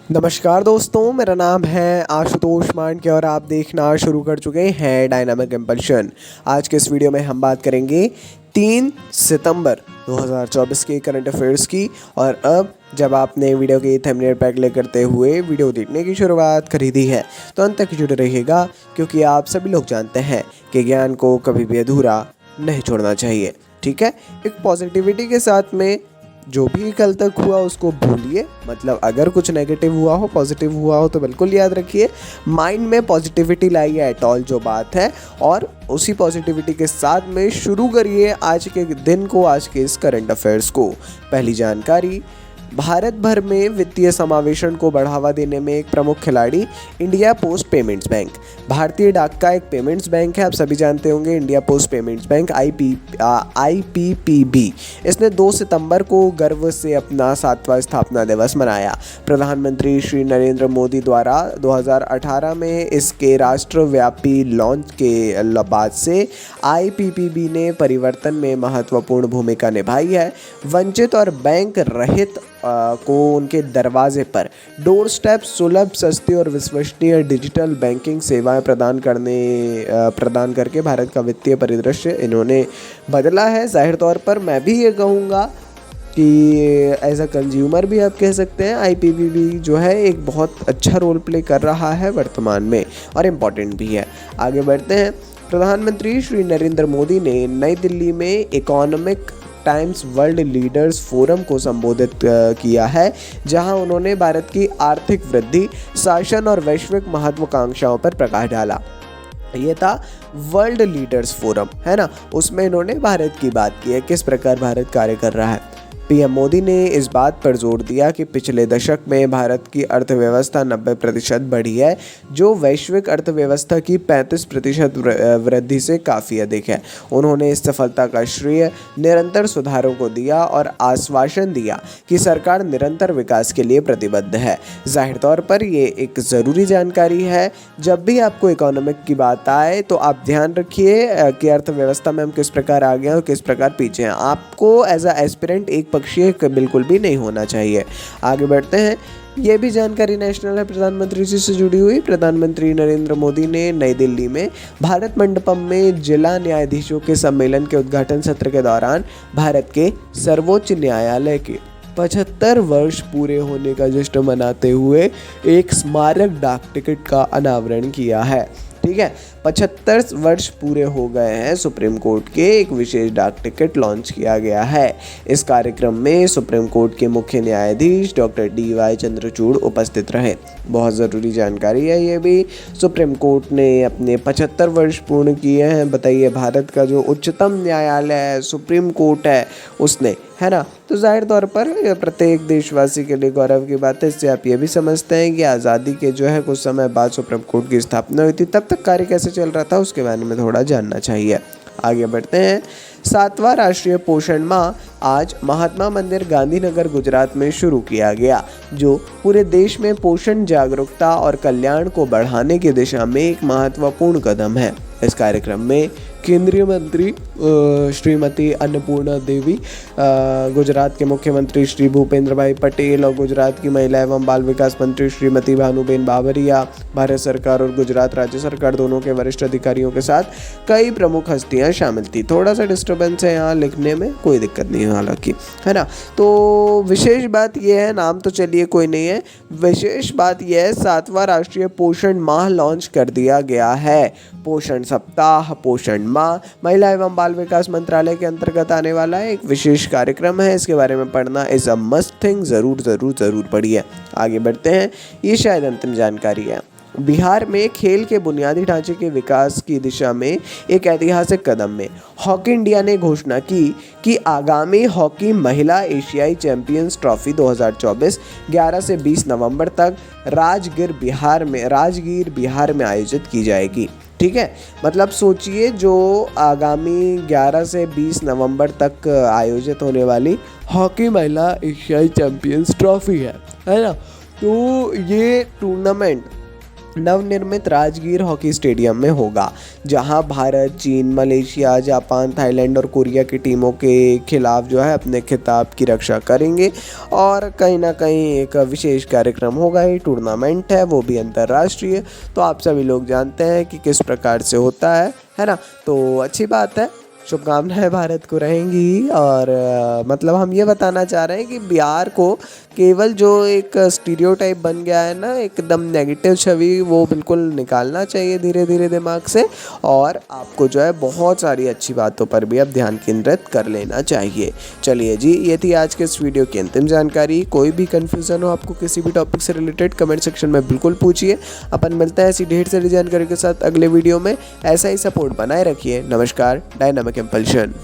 नमस्कार दोस्तों, मेरा नाम है आशुतोष मांडके और आप देखना शुरू कर चुके हैं डायनामिक इम्पल्शन। आज के इस वीडियो में हम बात करेंगे 3 सितंबर 2024 के करंट अफेयर्स की। और अब जब आपने वीडियो की थंबनेल पर क्लिक करते हुए वीडियो देखने की शुरुआत करी दी है तो अंत तक जुड़े रहिएगा, क्योंकि आप सभी लोग जानते हैं कि ज्ञान को कभी भी अधूरा नहीं छोड़ना चाहिए। ठीक है, एक पॉजिटिविटी के साथ में जो भी कल तक हुआ उसको भूलिए। मतलब अगर कुछ नेगेटिव हुआ हो, पॉजिटिव हुआ हो तो बिल्कुल याद रखिए, माइंड में पॉजिटिविटी लाइए एट ऑल जो बात है, और उसी पॉजिटिविटी के साथ में शुरू करिए आज के दिन को, आज के इस करंट अफेयर्स को। पहली जानकारी, भारत भर में वित्तीय समावेशन को बढ़ावा देने में एक प्रमुख खिलाड़ी इंडिया पोस्ट पेमेंट्स बैंक। भारतीय डाक का एक पेमेंट्स बैंक है, आप सभी जानते होंगे, India post payments bank IPPB। इसने 2 सितंबर को गर्व से अपना 7वां स्थापना दिवस मनाया। प्रधानमंत्री श्री नरेंद्र मोदी द्वारा 2018 में इसके राष्ट्रव्यापी लॉन्च के बाद से IPPB ने परिवर्तन में महत्वपूर्ण भूमिका निभाई है। वंचित और बैंक रहित को उनके दरवाजे पर डोर स्टेप सुलभ, सस्ती और विश्वसनीय डिजिटल बैंकिंग सेवाएं प्रदान करके भारत का वित्तीय परिदृश्य इन्होंने बदला है। जाहिर तौर पर मैं भी ये कहूँगा कि एज अ कंज्यूमर भी आप कह सकते हैं, IPPB जो है एक बहुत अच्छा रोल प्ले कर रहा है वर्तमान में, और इम्पॉर्टेंट भी है। आगे बढ़ते हैं। प्रधानमंत्री श्री नरेंद्र मोदी ने नई दिल्ली में economic times world leaders forum को संबोधित किया है, जहां उन्होंने भारत की आर्थिक वृद्धि, शासन और वैश्विक महत्वाकांक्षाओं पर प्रकाश डाला। ये था वर्ल्ड लीडर्स फोरम, है ना, उसमें इन्होंने भारत की बात की है, किस प्रकार भारत कार्य कर रहा है। PM मोदी ने इस बात पर जोर दिया कि पिछले दशक में भारत की अर्थव्यवस्था 90% बढ़ी है, जो वैश्विक अर्थव्यवस्था की 35% वृद्धि से काफ़ी अधिक है। उन्होंने इस सफलता का श्रेय निरंतर सुधारों को दिया और आश्वासन दिया कि सरकार निरंतर विकास के लिए प्रतिबद्ध है। जाहिर तौर पर ये एक ज़रूरी जानकारी है। जब भी आपको इकोनॉमिक की बात आए तो आप ध्यान रखिए कि अर्थव्यवस्था में हम किस प्रकार आगे हैं और किस प्रकार पीछे हैं। आपको एज अ एस्पिरेंट एक पक्षीय बिल्कुल भी नहीं होना चाहिए। आगे बढ़ते हैं। ये भी जानकारी नेशनल है प्रधानमंत्री जी से जुड़ी हुई। प्रधानमंत्री नरेंद्र मोदी ने नई दिल्ली में भारत मंडपम में जिला न्यायाधीशों के सम्मेलन के उद्घाटन सत्र के दौरान भारत के सर्वोच्च न्यायालय के 75 वर्ष पूरे होने का जश्न मनाते हुए एक स्मारक डाक टिकट का अनावरण किया है। ठीक है, 75 वर्ष पूरे हो गए हैं सुप्रीम कोर्ट के, एक विशेष डाक टिकट लॉन्च किया गया है। इस कार्यक्रम में सुप्रीम कोर्ट के मुख्य न्यायाधीश डॉक्टर DY चंद्रचूड़ उपस्थित रहे। बहुत ज़रूरी जानकारी है ये भी। सुप्रीम कोर्ट ने अपने 75 वर्ष पूर्ण किए हैं। बताइए, भारत का जो उच्चतम न्यायालय है, सुप्रीम कोर्ट है, उसने, है ना, तो जाहिर तौर पर प्रत्येक देशवासी के लिए गौरव की बात है। इससे आप ये भी समझते हैं कि आज़ादी के जो है कुछ समय बाद सुप्रीम कोर्ट की स्थापना हुई थी, तब तक कार्य कैसे चल रहा था उसके बारे में थोड़ा जानना चाहिए। आगे बढ़ते हैं। 7वां राष्ट्रीय पोषण माह आज महात्मा मंदिर गांधीनगर गुजरात में शुरू किया गया, जो पूरे देश में पोषण जागरूकता और कल्याण को बढ़ाने की दिशा में एक महत्वपूर्ण कदम है। इस कार्यक्रम में केंद्रीय मंत्री श्रीमती अन्नपूर्णा देवी, गुजरात के मुख्यमंत्री श्री भूपेंद्र भाई पटेल और गुजरात की महिला एवं बाल विकास मंत्री श्रीमती भानुबेन बाबरिया, भारत सरकार और गुजरात राज्य सरकार दोनों के वरिष्ठ अधिकारियों के साथ कई प्रमुख हस्तियां शामिल थी। थोड़ा सा डिस्टर्बेंस है यहाँ लिखने में, कोई दिक्कत नहीं है हालांकि, है ना। तो विशेष बात यह है, नाम तो चलिए कोई नहीं है, विशेष बात यह है 7वां राष्ट्रीय पोषण माह लॉन्च कर दिया गया है। पोषण सप्ताह, पोषण माह महिला एवं बाल विकास मंत्रालय के अंतर्गत आने वाला है, एक विशेष कार्यक्रम है। इसके बारे में पढ़ना इज अ मस्ट थिंग, ज़रूर पढ़िए। आगे बढ़ते हैं। ये शायद अंतिम जानकारी है। बिहार में खेल के बुनियादी ढांचे के विकास की दिशा में एक ऐतिहासिक कदम में हॉकी इंडिया ने घोषणा की कि आगामी हॉकी महिला एशियाई चैंपियंस ट्रॉफी 2024 11 से 20 नवंबर तक राजगीर बिहार में आयोजित की जाएगी। ठीक है, मतलब सोचिए, जो आगामी 11 से 20 नवंबर तक आयोजित होने वाली हॉकी महिला एशियाई चैंपियंस ट्रॉफी है ना, तो ये टूर्नामेंट नवनिर्मित राजगीर हॉकी स्टेडियम में होगा, जहां भारत, चीन, मलेशिया, जापान, थाईलैंड और कोरिया की टीमों के खिलाफ जो है अपने खिताब की रक्षा करेंगे। और कहीं ना कहीं एक विशेष कार्यक्रम होगा, ये टूर्नामेंट है वो भी अंतर्राष्ट्रीय। तो आप सभी लोग जानते हैं कि किस प्रकार से होता है ना। तो अच्छी बात है, शुभकामनाएं भारत को रहेंगी। और मतलब हम ये बताना चाह रहे हैं कि बिहार को केवल जो एक स्टीरियोटाइप बन गया है ना, एकदम नेगेटिव छवि, वो बिल्कुल निकालना चाहिए धीरे धीरे दिमाग से। और आपको जो है बहुत सारी अच्छी बातों पर भी अब ध्यान केंद्रित कर लेना चाहिए। चलिए जी, ये थी आज के इस वीडियो की अंतिम जानकारी। कोई भी कन्फ्यूज़न हो आपको किसी भी टॉपिक से रिलेटेड, कमेंट सेक्शन में बिल्कुल पूछिए। अपन मिलते हैं ऐसी ढेर सारी जानकारी के साथ अगले वीडियो में। ऐसा ही सपोर्ट बनाए रखिए। नमस्कार, डायनामिक इम्पल्शन।